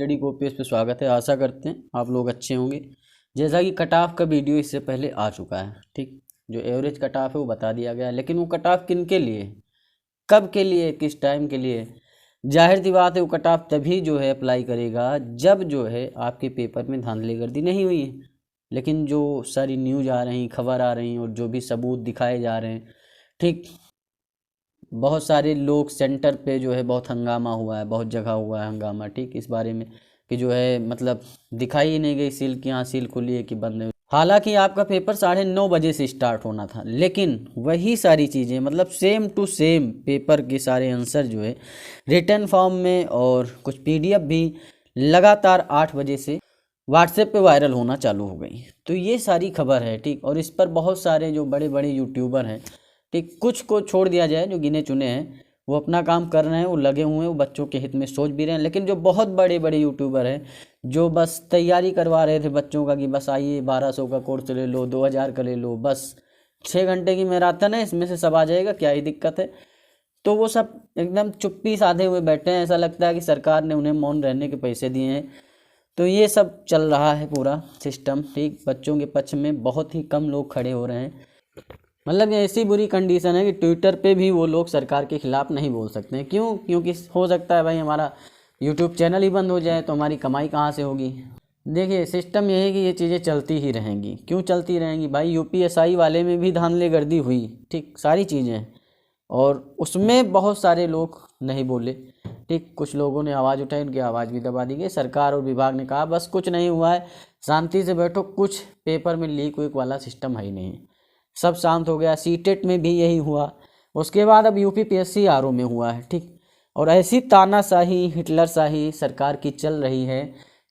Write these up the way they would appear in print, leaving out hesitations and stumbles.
Study copies पे स्वागत है। आशा करते हैं आप लोग अच्छे होंगे। जैसा कि कट ऑफ का वीडियो इससे पहले आ चुका है, ठीक, जो एवरेज कट ऑफ है वो बता दिया गया है, लेकिन वो कट ऑफ किन के लिए, कब के लिए, किस टाइम के लिए, जाहिर सी बात है वो कट ऑफ तभी जो है अप्लाई करेगा जब जो है आपके पेपर में धांधलीगर्दी नहीं हुई है। लेकिन जो सारी न्यूज़ आ रही, खबर आ रही और जो भी सबूत दिखाए जा रहे हैं, ठीक, बहुत सारे लोग सेंटर पे जो है बहुत हंगामा हुआ है, बहुत जगह हुआ है हंगामा, ठीक, इस बारे में कि जो है मतलब दिखाई ही नहीं गई सील कि हाँ सील खुली है कि बंद है। हालांकि आपका पेपर 9:30 बजे से स्टार्ट होना था, लेकिन वही सारी चीज़ें मतलब सेम टू सेम पेपर के सारे आंसर जो है रिटर्न फॉर्म में और कुछ PDF भी लगातार 8 बजे से व्हाट्सएप पे वायरल होना चालू हो गई। तो ये सारी खबर है, ठीक, और इस पर बहुत सारे जो बड़े बड़े यूट्यूबर हैं, ठीक, कुछ को छोड़ दिया जाए, जो गिने चुने हैं वो अपना काम कर रहे हैं, वो लगे हुए हैं, वो बच्चों के हित में सोच भी रहे हैं। लेकिन जो बहुत बड़े बड़े यूट्यूबर हैं जो बस तैयारी करवा रहे थे बच्चों का कि बस आइए 1200 का कोर्स ले लो, 2000 का ले लो, बस 6 घंटे की मैराथन है, इसमें से सब आ जाएगा, क्या ही दिक्कत है। तो वो सब एकदम चुप्पी साधे हुए बैठे हैं। ऐसा लगता है कि सरकार ने उन्हें मौन रहने के पैसे दिए हैं। तो ये सब चल रहा है पूरा सिस्टम, ठीक, बच्चों के पक्ष में बहुत ही कम लोग खड़े हो रहे हैं। मतलब ये ऐसी बुरी कंडीशन है कि ट्विटर पे भी वो लोग सरकार के खिलाफ नहीं बोल सकते हैं। क्यों? क्योंकि हो सकता है भाई हमारा यूट्यूब चैनल ही बंद हो जाए तो हमारी कमाई कहाँ से होगी। देखिए सिस्टम ये है कि ये चीज़ें चलती ही रहेंगी। क्यों चलती रहेंगी भाई? UPSI वाले में भी धांधलीगर्दी हुई, ठीक, सारी चीज़ें, और उसमें बहुत सारे लोग नहीं बोले, ठीक, कुछ लोगों ने आवाज़ उठाई, उनकी आवाज़ भी दबा दी गई। सरकार और विभाग ने कहा बस कुछ नहीं हुआ है, शांति से बैठो, कुछ पेपर में लीक वीक वाला सिस्टम है ही नहीं, सब शांत हो गया। सीटेट में भी यही हुआ। उसके बाद अब UPPSC RO में हुआ है, ठीक, और ऐसी तानाशाही, हिटलरशाही सरकार की चल रही है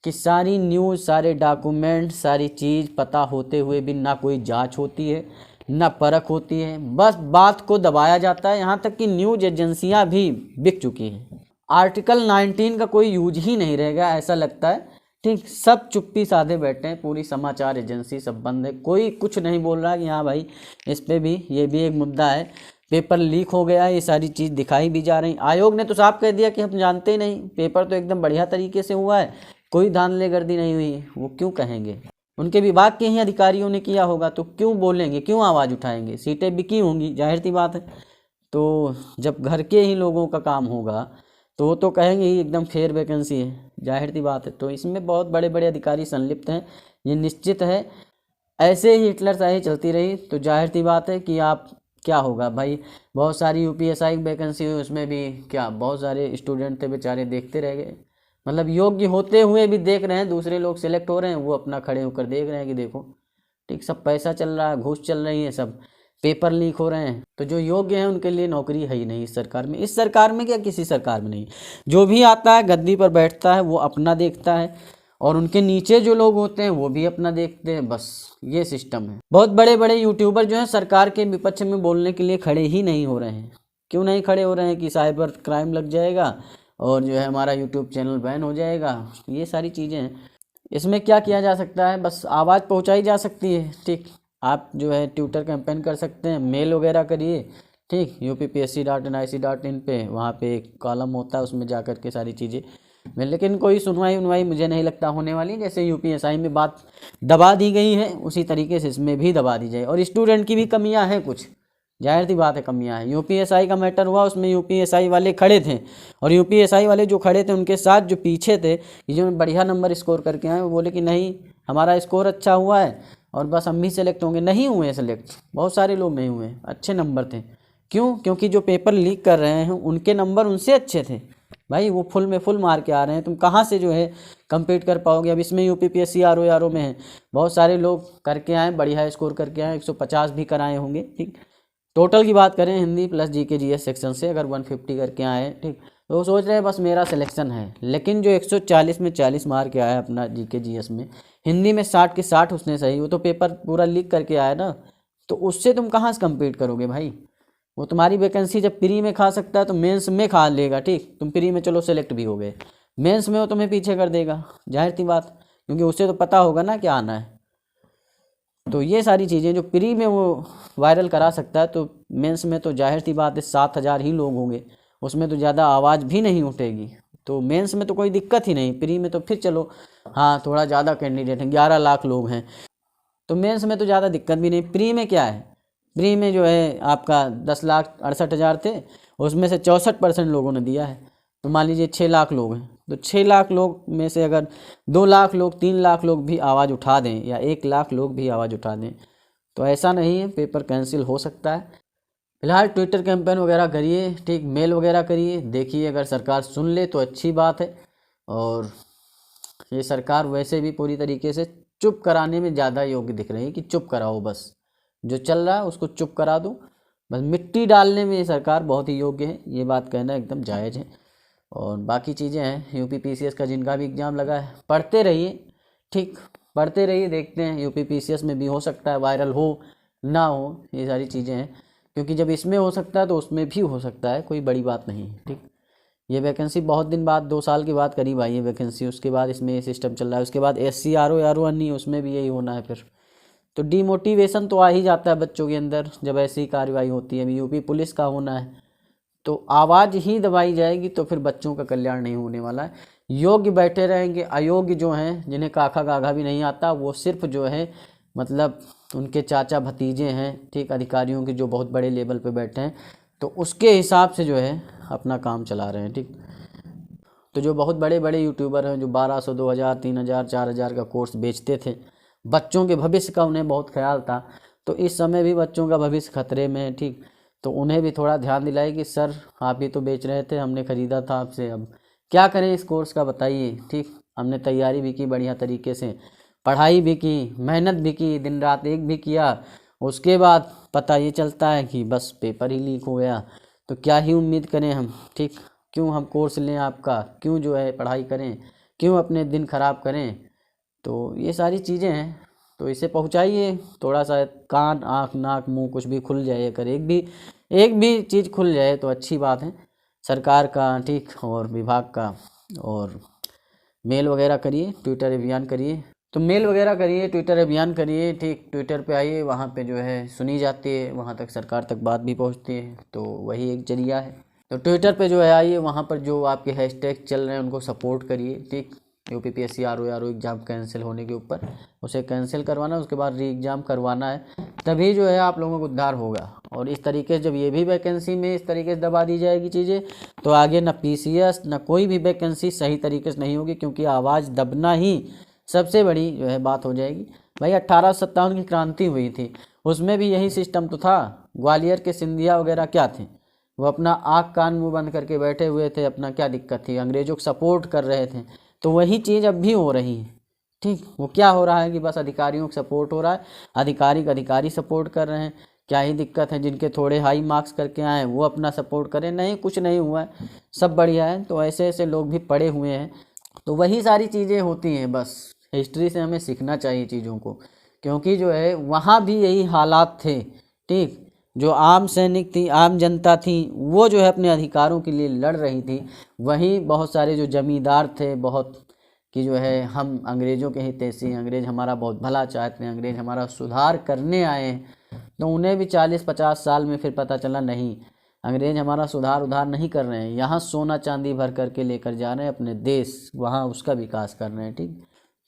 कि सारी न्यूज़, सारे डॉक्यूमेंट, सारी चीज़ पता होते हुए भी ना कोई जांच होती है, ना परख होती है, बस बात को दबाया जाता है। यहाँ तक कि न्यूज़ एजेंसियाँ भी बिक चुकी हैं। आर्टिकल 19 का कोई यूज ही नहीं रहेगा ऐसा लगता है, ठीक, सब चुप्पी साधे बैठे हैं, पूरी समाचार एजेंसी सब बंद है, कोई कुछ नहीं बोल रहा कि हाँ भाई इस पे भी, ये भी एक मुद्दा है, पेपर लीक हो गया है, ये सारी चीज़ दिखाई भी जा रही। आयोग ने तो साफ कह दिया कि हम जानते ही नहीं, पेपर तो एकदम बढ़िया तरीके से हुआ है, कोई धांधलीगर्दी नहीं हुई है। वो क्यों कहेंगे? उनके विभाग के ही अधिकारियों ने किया होगा तो क्यों बोलेंगे, क्यों आवाज़ उठाएंगे? सीटें बिकी होंगी, जाहिर सी बात है। तो जब घर के ही लोगों का काम होगा तो वो तो कहेंगे ही एकदम फेयर वैकेंसी है, जाहिर सी बात है। तो इसमें बहुत बड़े बड़े अधिकारी संलिप्त हैं, ये निश्चित है। ऐसे ही हिटलरशाही चलती रही तो जाहिर सी बात है कि आप क्या होगा भाई। बहुत सारी UPSI वैकेंसी हुई, उसमें भी क्या बहुत सारे स्टूडेंट थे बेचारे, देखते रह गए, मतलब योग्य होते हुए भी देख रहे हैं दूसरे लोग सेलेक्ट हो रहे हैं, वो अपना खड़े होकर देख रहे हैं कि देखो, ठीक, सब पैसा चल रहा है, घूस चल रही है, सब पेपर लीक हो रहे हैं। तो जो योग्य हैं उनके लिए नौकरी है ही नहीं इस सरकार में। इस सरकार में क्या, किसी सरकार में नहीं। जो भी आता है गद्दी पर बैठता है वो अपना देखता है, और उनके नीचे जो लोग होते हैं वो भी अपना देखते हैं, बस ये सिस्टम है। बहुत बड़े बड़े यूट्यूबर जो हैं सरकार के विपक्ष में बोलने के लिए खड़े ही नहीं हो रहे हैं। क्यों नहीं खड़े हो रहे हैं? कि साइबर क्राइम लग जाएगा और जो है हमारा यूट्यूब चैनल बैन हो जाएगा, ये सारी चीज़ें हैं। इसमें क्या किया जा सकता है? बस आवाज़ पहुंचाई जा सकती है, ठीक, आप जो है ट्विटर कैंपेन कर सकते हैं, मेल वगैरह करिए, ठीक, UPPSC.nic.in पे, वहाँ पे एक कॉलम होता है, उसमें जा कर के सारी चीज़ें में। लेकिन कोई सुनवाई मुझे नहीं लगता होने वाली। जैसे UPSI में बात दबा दी गई है उसी तरीके से इसमें भी दबा दी जाए। और स्टूडेंट की भी कमियाँ हैं कुछ, जाहिर सी बात है कमियाँ हैं। UPSI का मैटर हुआ, उसमें UPSI वाले खड़े थे, और UPSI वाले जो खड़े थे उनके साथ जो पीछे थे, जो बढ़िया नंबर स्कोर करके आए, वो बोले कि नहीं हमारा स्कोर अच्छा हुआ है और बस हम भी सेलेक्ट होंगे। नहीं हुए सेलेक्ट, बहुत सारे लोग नहीं हुए, अच्छे नंबर थे। क्यों? क्योंकि जो पेपर लीक कर रहे हैं उनके नंबर उनसे अच्छे थे भाई, वो फुल में फुल मार के आ रहे हैं। तुम कहाँ से जो है कम्पीट कर पाओगे? अब इसमें UPPSC RO में है, बहुत सारे लोग करके आए, बढ़िया स्कोर करके आए, 150 भी कराए होंगे, ठीक। टोटल की बात करें Hindi plus GK GS section से, अगर 150 करके आए, ठीक, तो वो सोच रहे हैं बस मेरा सिलेक्शन है। लेकिन जो 140 में 40 मार के आया अपना GK GS में, हिंदी में 60 के 60 उसने सही, वो तो पेपर पूरा लीक करके आया ना, तो उससे तुम कहाँ से कम्पीट करोगे भाई? वो तुम्हारी वैकेंसी जब प्री में खा सकता है तो मेंस में खा लेगा, ठीक, तुम प्री में चलो सेलेक्ट भी हो गए, मेंस में वो तुम्हें पीछे कर देगा, जाहिर सी बात, क्योंकि उससे तो पता होगा ना क्या आना है। तो ये सारी चीज़ें जो प्री में वो वायरल करा सकता है, तो मेंस में तो जाहिर सी बात है 7,000 ही लोग होंगे, उसमें तो ज़्यादा आवाज़ भी नहीं उठेगी। तो मेंस में तो कोई दिक्कत ही नहीं, प्री में तो फिर चलो हाँ थोड़ा ज़्यादा कैंडिडेट हैं, 11 लाख लोग हैं, तो मेंस में तो ज़्यादा दिक्कत भी नहीं। प्री में क्या है, प्री में जो है आपका 10,68,000 थे, उसमें से 64% लोगों ने दिया है, तो मान लीजिए 6 लाख लोग हैं, तो 6 लाख लोग में से अगर 2 लाख लोग 3 लाख लोग भी आवाज़ उठा दें या 1 लाख लोग भी आवाज़ उठा दें तो ऐसा नहीं है, पेपर कैंसिल हो सकता है। फिलहाल ट्विटर कैंपेन वगैरह करिए, ठीक, मेल वगैरह करिए, देखिए अगर सरकार सुन ले तो अच्छी बात है। और ये सरकार वैसे भी पूरी तरीके से चुप कराने में ज़्यादा योग्य दिख रही है कि चुप कराओ, बस जो चल रहा है उसको चुप करा दो, बस मिट्टी डालने में ये सरकार बहुत ही योग्य है, ये बात कहना एकदम जायज़ है। और बाकी चीज़ें हैं, यूपी पीसीएस का जिनका भी एग्ज़ाम लगा है पढ़ते रहिए, ठीक, पढ़ते रहिए, देखते हैं यूपी पीसीएस में भी हो सकता है वायरल हो ना हो, ये सारी चीज़ें हैं, क्योंकि जब इसमें हो सकता है तो उसमें भी हो सकता है, कोई बड़ी बात नहीं है, ठीक। ये वैकेंसी बहुत दिन बाद, 2 साल के बाद करीब आई है वैकेंसी, उसके बाद इसमें ये सिस्टम चल रहा है, उसके बाद SC RO नहीं, उसमें भी यही होना है फिर, तो डीमोटिवेशन तो आ ही जाता है बच्चों के अंदर जब ऐसी कार्रवाई होती है। यूपी पुलिस का होना है तो आवाज़ ही दबाई जाएगी, तो फिर बच्चों का कल्याण नहीं होने वाला है। योग्य बैठे रहेंगे, अयोग्य जो हैं जिन्हें काखा गाघा भी नहीं आता, वो सिर्फ जो है मतलब उनके चाचा भतीजे हैं, ठीक, अधिकारियों के जो बहुत बड़े लेवल पे बैठे हैं, तो उसके हिसाब से जो है अपना काम चला रहे हैं, ठीक। तो जो बहुत बड़े बड़े यूट्यूबर हैं जो 1200, 2000, 3000, 4000 का कोर्स बेचते थे, बच्चों के भविष्य का उन्हें बहुत ख्याल था, तो इस समय भी बच्चों का भविष्य खतरे में है, ठीक। तो उन्हें भी थोड़ा ध्यान दिलाए कि सर आप ही तो बेच रहे थे, हमने ख़रीदा था आपसे, अब क्या करें इस कोर्स का बताइए, ठीक। हमने तैयारी भी की बढ़िया तरीके से, पढ़ाई भी की, मेहनत भी की, दिन रात एक भी किया, उसके बाद पता ये चलता है कि बस पेपर ही लीक हो गया, तो क्या ही उम्मीद करें हम, ठीक। क्यों हम कोर्स लें आपका, क्यों जो है पढ़ाई करें, क्यों अपने दिन ख़राब करें। तो ये सारी चीज़ें हैं, तो इसे पहुंचाइए, थोड़ा सा कान आँख नाक मुंह कुछ भी खुल जाए, अगर एक भी चीज़ खुल जाए तो अच्छी बात है सरकार का, ठीक, और विभाग का। और मेल वगैरह करिए, ट्विटर अभियान करिए, तो मेल वगैरह करिए, ट्विटर अभियान करिए, ठीक, ट्विटर पे आइए, वहाँ पे जो है सुनी जाती है, वहाँ तक सरकार तक बात भी पहुँचती है, तो वही एक जरिया है। तो ट्विटर पे जो है आइए, वहाँ पर जो आपके हैशटैग चल रहे हैं उनको सपोर्ट करिए, ठीक। UPPSC RO एग्ज़ाम कैंसिल होने के ऊपर उसे कैंसिल करवाना, उसके बाद री एग्ज़ाम करवाना है, तभी जो है आप लोगों को उद्धार होगा। और इस तरीके से जब ये भी वैकेंसी में इस तरीके से दबा दी जाएगी चीज़ें, तो आगे ना PCS ना कोई भी वैकेंसी सही तरीके से नहीं होगी, क्योंकि आवाज़ दबना ही सबसे बड़ी जो है बात हो जाएगी। भाई 1857 की क्रांति हुई थी, उसमें भी यही सिस्टम तो था। ग्वालियर के सिंधिया वगैरह क्या थे, वो अपना आँख कान मुंह बंद करके बैठे हुए थे, अपना क्या दिक्कत थी, अंग्रेज़ों को सपोर्ट कर रहे थे। तो वही चीज़ अब भी हो रही है, ठीक। वो क्या हो रहा है कि बस अधिकारियों को सपोर्ट हो रहा है, अधिकारी सपोर्ट कर रहे हैं, क्या ही दिक्कत है, जिनके थोड़े हाई मार्क्स करके आए वो अपना सपोर्ट करें, नहीं कुछ नहीं हुआ है, सब बढ़िया है। तो ऐसे ऐसे लोग भी पड़े हुए हैं, तो वही सारी चीज़ें होती हैं, बस हिस्ट्री से हमें सीखना चाहिए चीज़ों को, क्योंकि जो है वहाँ भी यही हालात थे, ठीक। जो आम सैनिक थी, आम जनता थी, वो जो है अपने अधिकारों के लिए लड़ रही थी, वहीं बहुत सारे जो जमींदार थे बहुत कि जो है हम अंग्रेज़ों के हितैषी हैं, अंग्रेज़ हमारा बहुत भला चाहते हैं, अंग्रेज़ हमारा सुधार करने आए हैं, तो उन्हें भी 40-50 साल में फिर पता चला नहीं, अंग्रेज़ हमारा उधार नहीं कर रहे हैं, यहाँ सोना चांदी भर करके लेकर जा रहे हैं अपने देश, वहाँ उसका विकास कर रहे हैं, ठीक।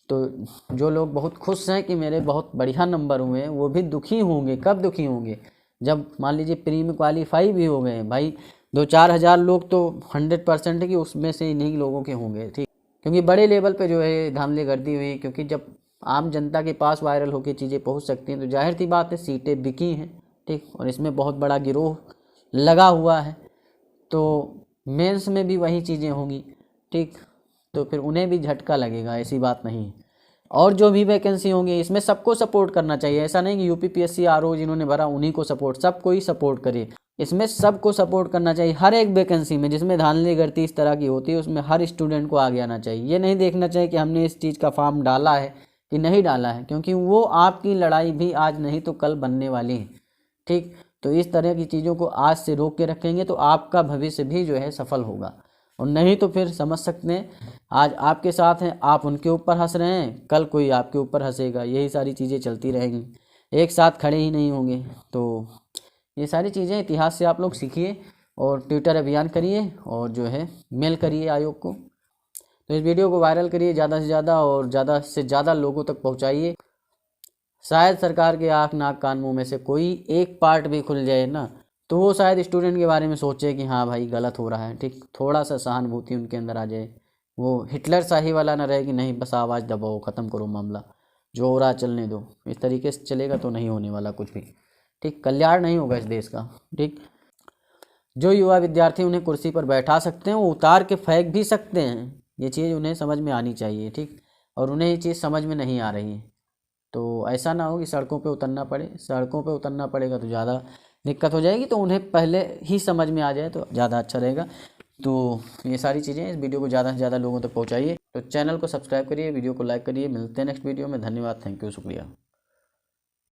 तो जो लोग बहुत खुश हैं कि मेरे बहुत बढ़िया नंबर हुए हैं, वो भी दुखी होंगे। कब दुखी होंगे, जब मान लीजिए प्री में क्वालीफाई भी हो गए भाई, 2-4 हज़ार लोग तो 100% है कि उसमें से इन्हीं लोगों के होंगे, ठीक। क्योंकि बड़े लेवल पे जो है धांधली गर्दी हुई, क्योंकि जब आम जनता के पास वायरल होकर चीज़ें पहुंच सकती हैं तो जाहिर सी बात है सीटें बिकी हैं, ठीक। और इसमें बहुत बड़ा गिरोह लगा हुआ है, तो मेंस में भी वही चीज़ें होंगी, ठीक। तो फिर उन्हें भी झटका लगेगा, ऐसी बात नहीं है। और जो भी वैकेंसी होंगी इसमें सबको सपोर्ट करना चाहिए, ऐसा नहीं कि UPPSC RO जिन्होंने भरा उन्हीं को सपोर्ट, सबको ही सपोर्ट करे, इसमें सबको सपोर्ट करना चाहिए। हर एक वैकेंसी में जिसमें धांधली गर्दी इस तरह की होती है उसमें हर स्टूडेंट को आगे आना चाहिए। ये नहीं देखना चाहिए कि हमने इस चीज़ का फॉर्म डाला है कि नहीं डाला है, क्योंकि वो आपकी लड़ाई भी आज नहीं तो कल बनने वाली है, ठीक। तो इस तरह की चीज़ों को आज से रोक के रखेंगे तो आपका भविष्य भी जो है सफल होगा, और नहीं तो फिर समझ सकते हैं आज आपके साथ हैं, आप उनके ऊपर हंस रहे हैं, कल कोई आपके ऊपर हंसेगा, यही सारी चीज़ें चलती रहेंगी, एक साथ खड़े ही नहीं होंगे। तो ये सारी चीज़ें इतिहास से आप लोग सीखिए, और ट्विटर अभियान करिए, और जो है मेल करिए आयोग को। तो इस वीडियो को वायरल करिए ज़्यादा से ज़्यादा और ज़्यादा से ज़्यादा लोगों तक पहुँचाइए। शायद सरकार के आँख नाक कान मुँह में से कोई एक पार्ट भी खुल जाए ना, तो वो शायद स्टूडेंट के बारे में सोचे कि हाँ भाई गलत हो रहा है, ठीक, थोड़ा सा सहानुभूति उनके अंदर आ जाए। वो हिटलर शाही वाला ना रहे कि नहीं बस आवाज़ दबाओ, ख़त्म करो मामला, जो हो रहा है चलने दो। इस तरीके से चलेगा तो नहीं होने वाला कुछ भी, ठीक, कल्याण नहीं होगा इस देश का, ठीक। जो युवा विद्यार्थी उन्हें कुर्सी पर बैठा सकते हैं वो उतार के फेंक भी सकते हैं, ये चीज़ उन्हें समझ में आनी चाहिए, ठीक। और उन्हें ये चीज़ समझ में नहीं आ रही है, तो ऐसा ना हो कि सड़कों पे उतरना पड़े। सड़कों पे उतरना पड़ेगा तो ज़्यादा दिक्कत हो जाएगी, तो उन्हें पहले ही समझ में आ जाए तो ज़्यादा अच्छा रहेगा। तो ये सारी चीज़ें, इस वीडियो को ज़्यादा से ज़्यादा लोगों तक पहुँचाइए। तो चैनल को सब्सक्राइब करिए, वीडियो को लाइक करिए। मिलते हैं नेक्स्ट वीडियो में। धन्यवाद, थैंक यू, शुक्रिया।